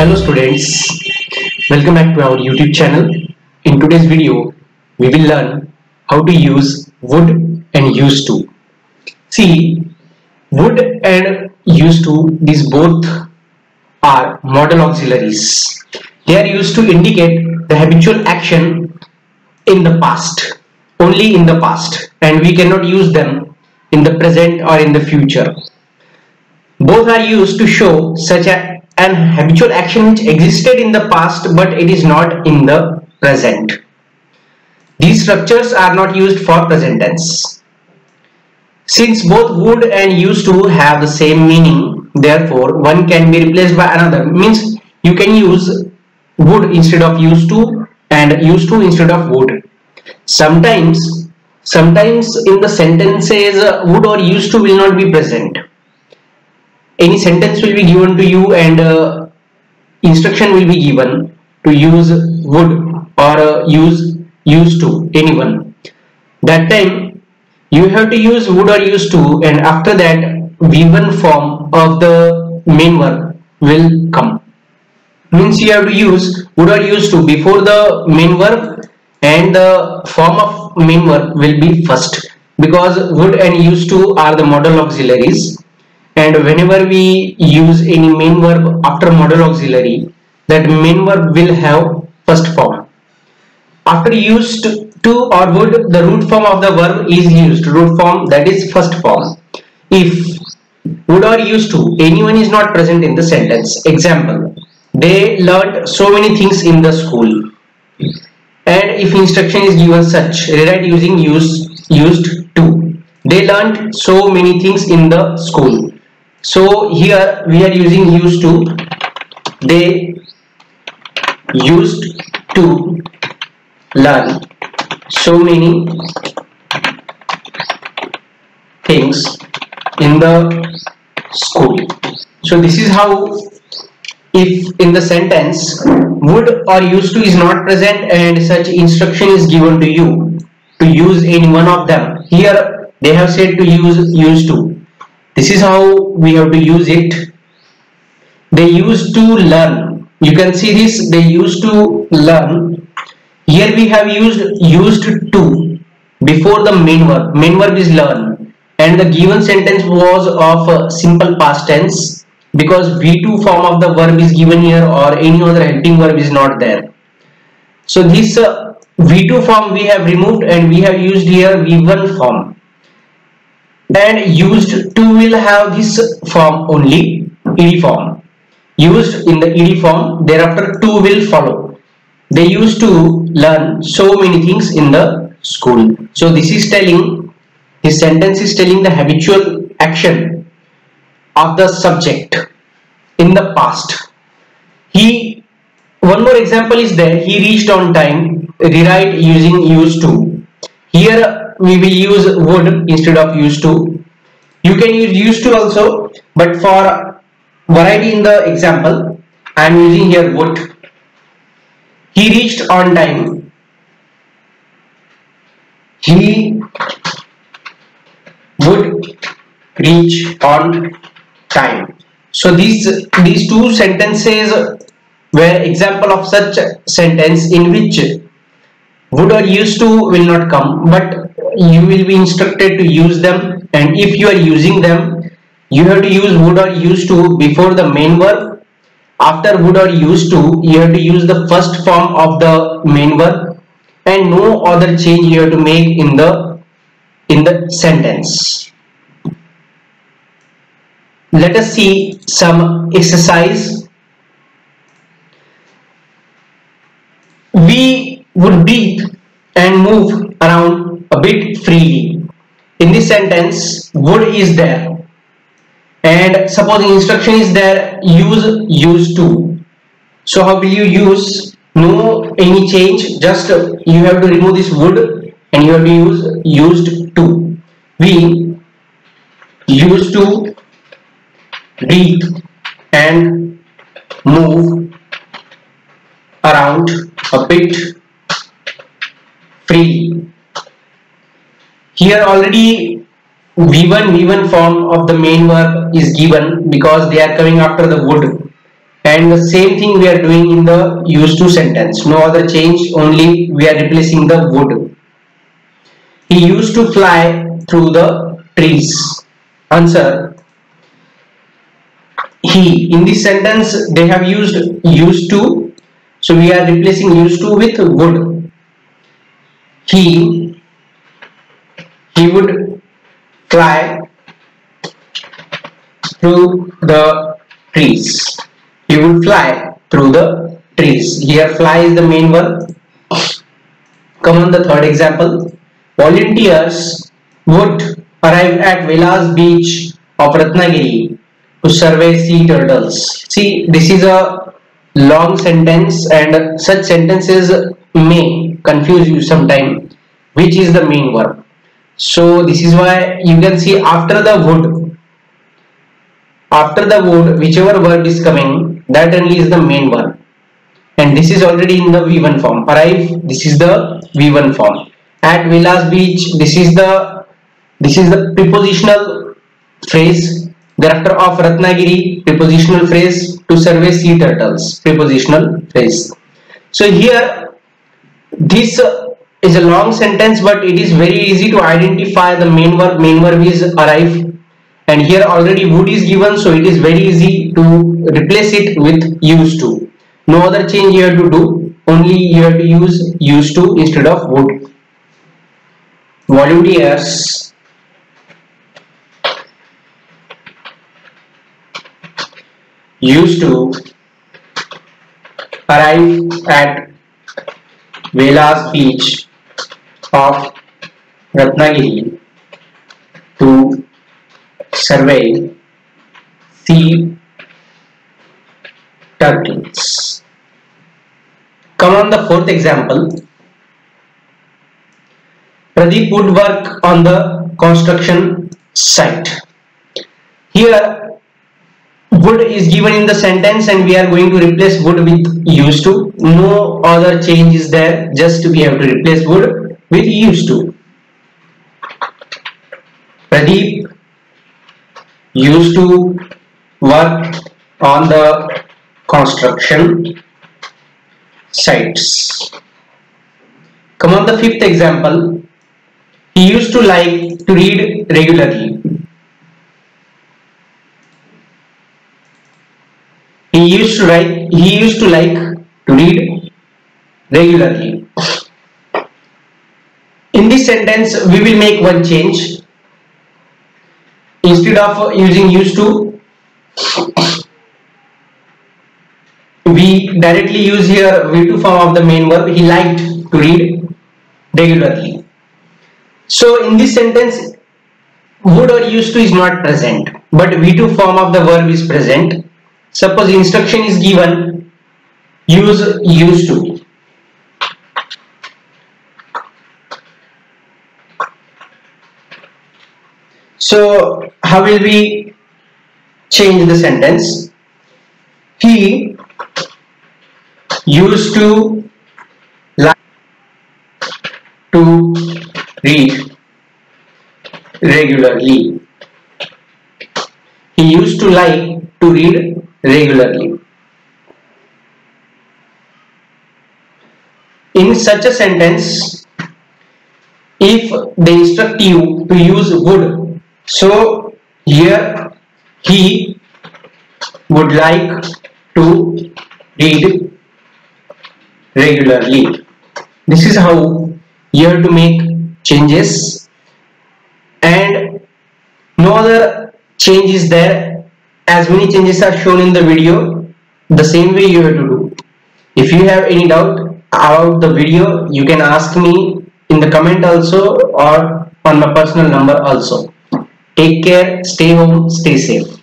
Hello students, welcome back to our YouTube channel. In today's video, we will learn how to use would and used to. See, would and used to, these both are modal auxiliaries. They are used to indicate the habitual action in the past, only in the past, and we cannot use them in the present or in the future. Both are used to show such an habitual action which existed in the past but it is not in the present. These structures are not used for present tense. Since both would and used to have the same meaning, therefore one can be replaced by another. Means you can use would instead of used to and used to instead of would. Sometimes in the sentences would or used to will not be present. Any sentence will be given to you and instruction will be given to use would or use used to, anyone. That time you have to use would or used to, and after that V1 form of the main verb will come. Means you have to use would or used to before the main verb, and the form of main verb will be first, because would and used to are the modal auxiliaries. And whenever we use any main verb after modal auxiliary, that main verb will have first form. After used to or would, the root form of the verb is used. Root form, that is first form. If would or used to, anyone is not present in the sentence. Example, they learned so many things in the school. And if instruction is given such, rewrite using used to. They learned so many things in the school. So here we are using used to. They used to learn so many things in the school. So this is how, if in the sentence would or used to is not present and such instruction is given to you to use any one of them, here they have said to use used to. This is how we have to use it. They used to learn. You can see this, they used to learn. Here we have used to before the main verb. Main verb is learn, and the given sentence was of simple past tense, because V2 form of the verb is given here or any other helping verb is not there. So this V2 form we have removed and we have used here V1 form. And used to will have this form only, ed form. Used in the ed form, thereafter to will follow. They used to learn so many things in the school. So this is telling, this sentence is telling the habitual action of the subject in the past. One more example is there. He reached on time. Rewrite using used to. Here we will use would instead of used to. You can use used to also, but for variety in the example, I am using here would. He reached on time. He would reach on time. So these two sentences were example of such sentence in which would or used to will not come, but you will be instructed to use them, and if you are using them, you have to use would or used to before the main verb. After would or used to, you have to use the first form of the main verb, and no other change you have to make in the sentence. Let us see some exercise. We would breathe and move around a bit freely. In this sentence, would is there, and supposing instruction is there, use used to. So how will you use? No any change, just you have to remove this would and you have to use used to. We used to breathe and move around a bit freely. Here already V1 form of the main verb is given because they are coming after the would. And the same thing we are doing in the used to sentence. No other change, only we are replacing the would. He used to fly through the trees. Answer. He. In this sentence they have used used to, so we are replacing used to with would. He would fly through the trees. He would fly through the trees. Here fly is the main verb. Come on the third example. Volunteers would arrive at Vilas beach of Ratnagiri to survey sea turtles. See, this is a long sentence and such sentences may confuse you sometime. Which is the main verb? So this is why you can see after the would, whichever verb is coming, that only is the main verb. And this is already in the V1 form. Arrive, this is the V1 form. At Vilas beach, this is the prepositional phrase. Thereafter of Ratnagiri, prepositional phrase. To survey sea turtles, prepositional phrase. So here this is a long sentence, but it is very easy to identify the main verb. Main verb is arrive. And here already would is given, so it is very easy to replace it with used to. No other change you have to do, only you have to use used to instead of would. Volunteers used to arrive at Vilas beach of Ratnagiri to survey sea turtles. Come on the fourth example. Pradeep would work on the construction site. Here would is given in the sentence and we are going to replace would with used to. No other change is there, just we have to replace would with used to. Pradeep used to work on the construction sites. Come on the fifth example. He used to like to read regularly. He used to like to read regularly. In this sentence we will make one change. Instead of using used to, we directly use here V2 form of the main verb. He liked to read regularly. So in this sentence would or used to is not present, but V2 form of the verb is present. Suppose instruction is given, use used to. So how will we change the sentence? He used to like to read regularly. He used to like to read regularly. In such a sentence, if they instruct you to use would, so here he would like to read regularly. This is how you have to make changes, and no other change is there. As many changes are shown in the video, the same way you have to do. If you have any doubt about the video, you can ask me in the comment also or on my personal number also. Take care, stay home, stay safe.